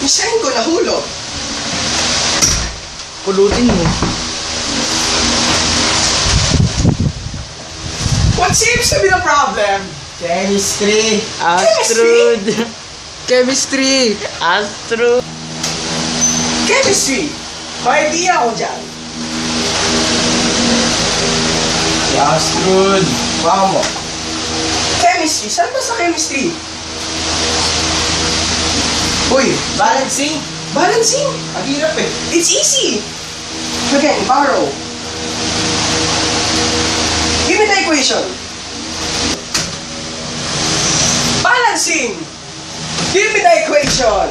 Misahin ko nahulog. Pulutin mo. What seems to be the problem? Chemistry. Astrud. Chemistry. Astrud. Chemistry. May idea ako dyan. Si Astrud. Wow mo. Chemistry. Saan ba sa chemistry? Uy, Balancing. balancing. Ang hirap eh. It's easy. Again, borrow. Give me the equation. Balancing. Give me the equation.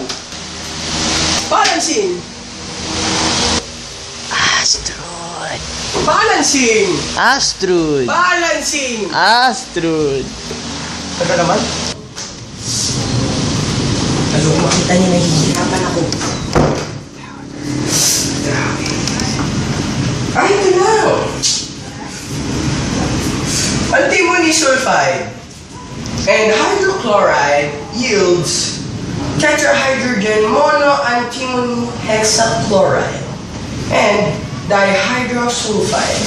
Balancing. Astrud. Balancing. Astrud. Balancing. Astrud. Taga naman. Ano kung makita niya nahihirapan ako. Ay, ito na. Antimony sulfide and hydrochloride yields tetrahydrogen monoantimony hexachloride and dihydrosulfide.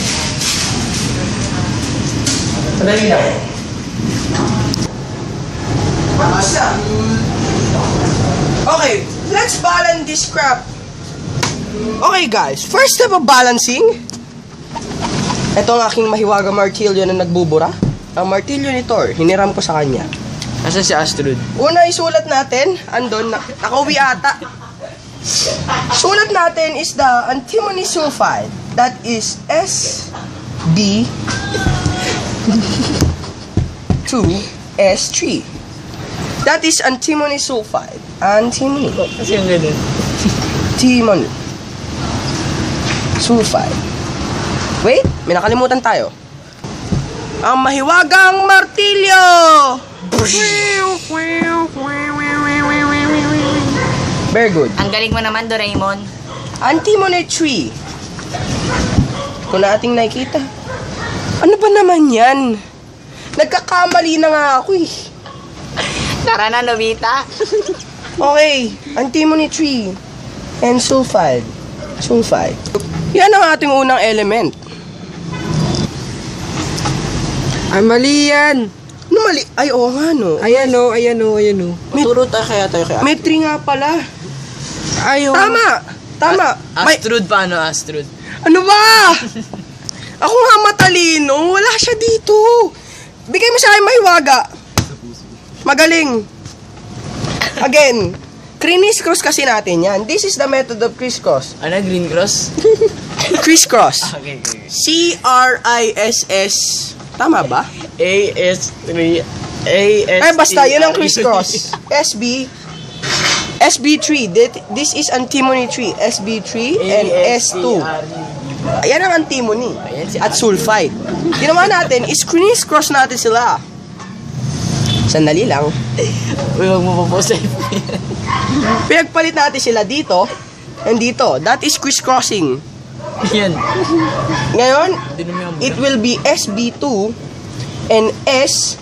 Madali lang yan. Basta. Okay, let's balance this crap. Okay guys, first step of balancing. Ito ang aking mahiwaga martilyo na nagbubura. Ang martilyo ni Thor, hiniram ko sa kanya. Asa si Astrud? Una isulat natin, andon, nakauwi ata. Sulat natin is the antimony sulfide. That is SB2S3. That is antimony sulfide. Antimony. Kasi yung ganun. Antimony sulfide. Wait, may nakalimutan tayo. Ang mahiwagang martilyo! Very good. Ang galing mo naman, Doraemon. Antimony tree. Kung ating nakikita. Ano ba naman yan? Nagkakamali na nga ako eh. Tara na, Nobita. Okay, antimony tree and sulfide. Sulfide. Yan ang ating unang element. Ay, mali yan. Ano mali? Ay, oo nga no. Ayan o, ayan o, ayan o. Maturo tayo kaya kaya. May tree nga pala. Ayaw. Tama! Tama! May, Astrud, paano Astrud? ano ba? Ako nga matalino. Wala siya dito. Bigay mo sa akin mahiwaga. Magaling. Again, criss-cross kasi natin yan. This is the method of crisscross. Ano, green cross? Crisscross. Okay, okay. C-R-I-S-S. Tama ba? AS3. AS3. Ay, basta, yun ang crisscross. SB3. This is antimony tree. SB3 and S2. Ayan ang antimony. At sulfide. Ginawa natin is crisscross natin sila. Sandali lang. Uy, huwag mo pa po sa Pinagpalit natin sila dito and dito. That is crisscrossing. Yan. Ngayon, it will be SB2 and S3.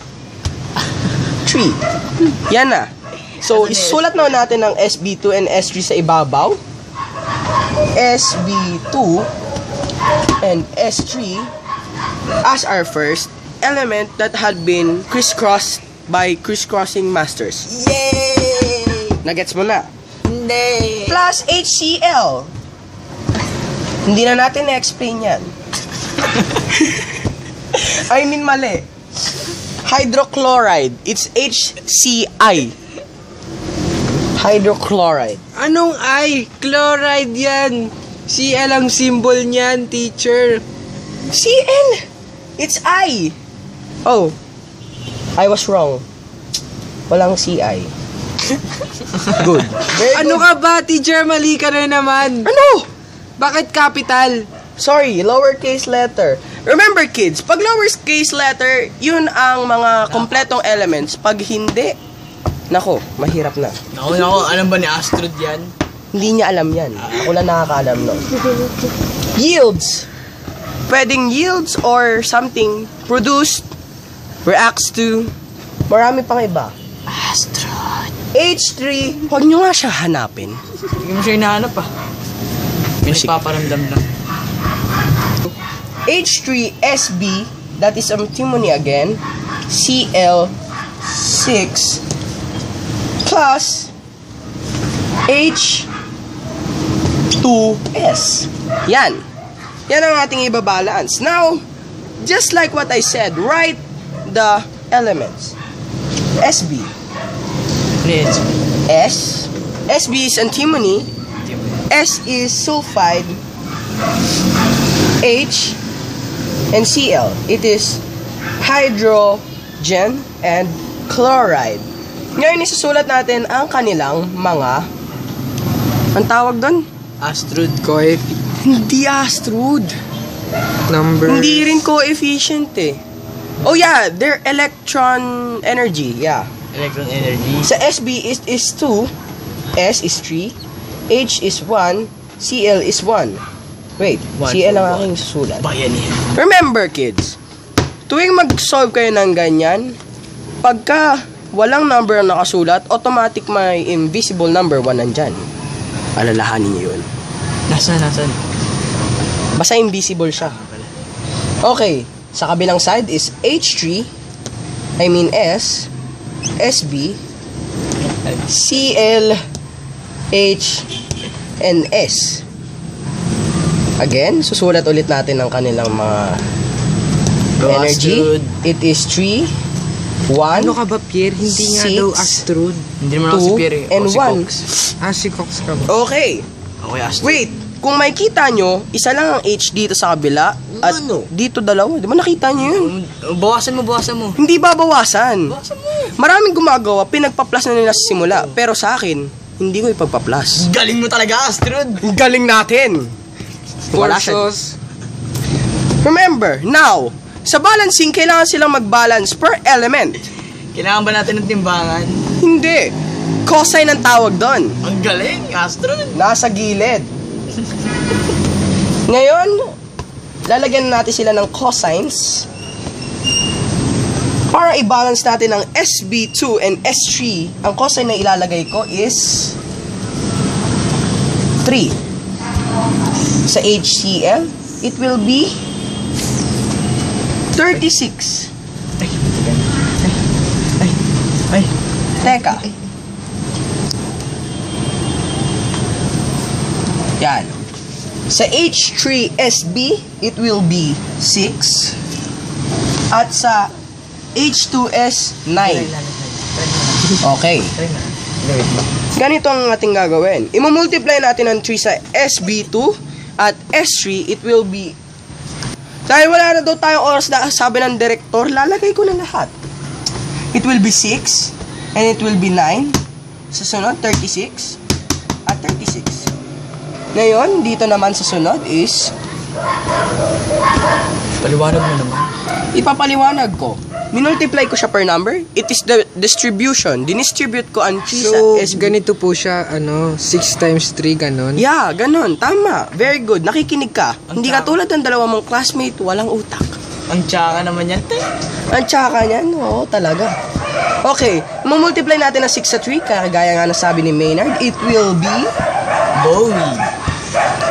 Yan na. So, isulat na natin ang SB2 and S3 sa ibabaw. SB2 and S3 as our first element that had been crisscrossed by crisscrossing masters. Yay! Nagets mo na? Hindi. Plus HCl. Hindi na natin na-explain yan. I mean, mali. Hydrochloride. It's HCl. Hydrochloride. Anong I? Chloride yan. Cl ang symbol niyan, teacher. Cl. It's I. Oh. I was wrong. Walang CI. Good. Very Ano good. ka ba, teacher? Mali ka na naman. Ano? Bakit capital? Sorry, lowercase letter. Remember kids, pag lowercase letter, yun ang mga kompletong elements. Pag hindi, nako, mahirap na. Naku, alam ba ni Astrud yan? Hindi niya alam yan. Ako lang nakakaalam nun. Yields. Pwedeng yields or something produced, reacts to, marami pang iba. Astrud. H3, huwag nyo nga siya hanapin. Hindi mo siya hinahanap ah. May nagpaparamdam lang. H3SB, that is antimony again, Cl6 plus H2S. Yan. Yan ang ating ibabalance. Now, just like what I said, write the elements. SB. Please. SB is antimony. S is sulfide. H and Cl. It is hydrogen and chloride. Ngayon, isusulat natin ang kanilang mga, ang tawag doon? Astrud coefficient. Hindi astrud. Number. Hindi rin coefficient eh. Oh yeah, their electron energy. Yeah. Electron energy. Sa SB is 2, S is 3, H is 1, Cl is 1. Wait, One Cl ang for aking susulat. Bayanihan. Remember kids, tuwing mag-solve kayo ng ganyan, pagka walang number ang nakasulat, automatic may invisible number 1 nandyan. Alalahanin niyo yun. Nasaan? Basta invisible siya. Okay, sa kabilang side is H3, S, SB, Cl, H, and S. Again, susulat ulit natin ang kanilang mga Go, energy. Astrud. It is 3, 1, Ano ka ba, Pierre? Hindi nga daw Astrud. Hindi naman ako si Pierre eh. and O si 1. Cox. Si Cox ka ba? Okay. Okay, Astrud. Wait, kung makikita nyo, isa lang ang H dito sa kabila at Ano? dito dalawa. Di ba nakita nyo yun? Bawasan mo. Hindi babawasan. Bawasan mo. Maraming gumagawa, pinagpa-plus na nila sa simula. Pero sa akin, hindi ko ipagpa-plus. Galing mo talaga, Astrud. Galing natin. Wala siya. Forces. Remember, now, sa balancing, kailangan silang mag-balance per element. Kailangan ba natin ng timbangan? Hindi. Cosine ang tawag doon. Ang galing, Astrud. Nasa gilid. Ngayon, lalagyan natin sila ng cosines. Para i-balance natin ang SB2 and S3, ang cosine na ilalagay ko is 3. Sa HCl, it will be 36. Ay. Teka. Yan. Sa H3SB, it will be 6. At sa H2S, 9. Okay. Ganito ang ating gagawin. I-multiply natin ang 3 sa SB2 at S3, it will be... Dahil wala na daw tayong oras na sabi ng direktor, lalagay ko na lahat. It will be 6 and it will be 9. Sa sunod, 36 at 36. Ngayon, dito naman sa sunod is... Paliwanag mo naman. Ipapaliwanag ko. Minultiply ko siya per number. It is the distribution. Dinistribute ko ang 3 sa So, SB. ganito po siya, 6 times 3, ganon. Yeah, ganon. Tama. Very good. Nakikinig ka. Hindi ka tama. tulad ng dalawa mong classmate, walang utak. Ang tsaka naman yan, te. Ang tsaka niyan, oo, talaga. Okay, mamultiply natin ang 6 sa 3, kagaya nga nasabi ni Maynard. It will be Bowie.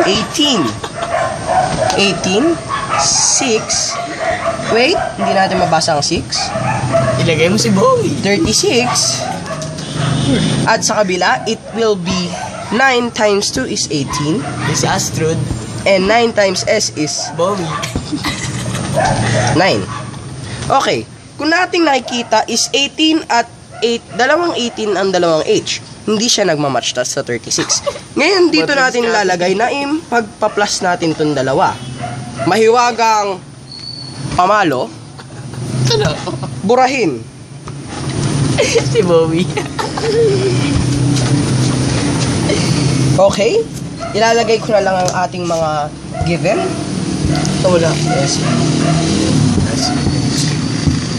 18. 18, 6. Wait, hindi natin mabasa ang 6. Ilagay mo si Bowie. 36. At sa kabila, it will be 9 times 2 is 18. Si Astrud. And 9 times S is Bowie. 9. Okay. Kung nating nakikita is 18 at 8, dalawang 18 ang dalawang H. Hindi siya nagmamatch sa 36. Ngayon, dito natin lalagay na pagpa-plus natin itong dalawa. Mahiwagang pamalo, Ano? burahin. Si Bowie. Okay? Ilalagay ko na lang ang ating mga given. Ito wala. Yes.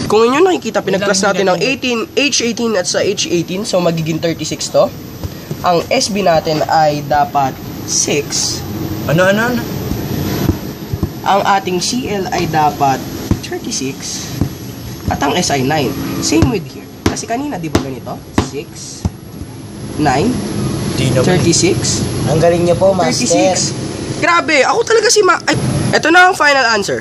Kung inyo nakikita, pinag-plus natin ng 18, H18 at sa H18, so magiging 36 to. Ang SB natin ay dapat 6. Ano? Ang ating CL ay dapat 36. At ang S ay 9. Same with here. Kasi kanina, di ba ganito? 6, 9, Di naman. 36, Ang galing niyo po, Master. 36. Grabe, ako talaga si Ay, eto na ang final answer.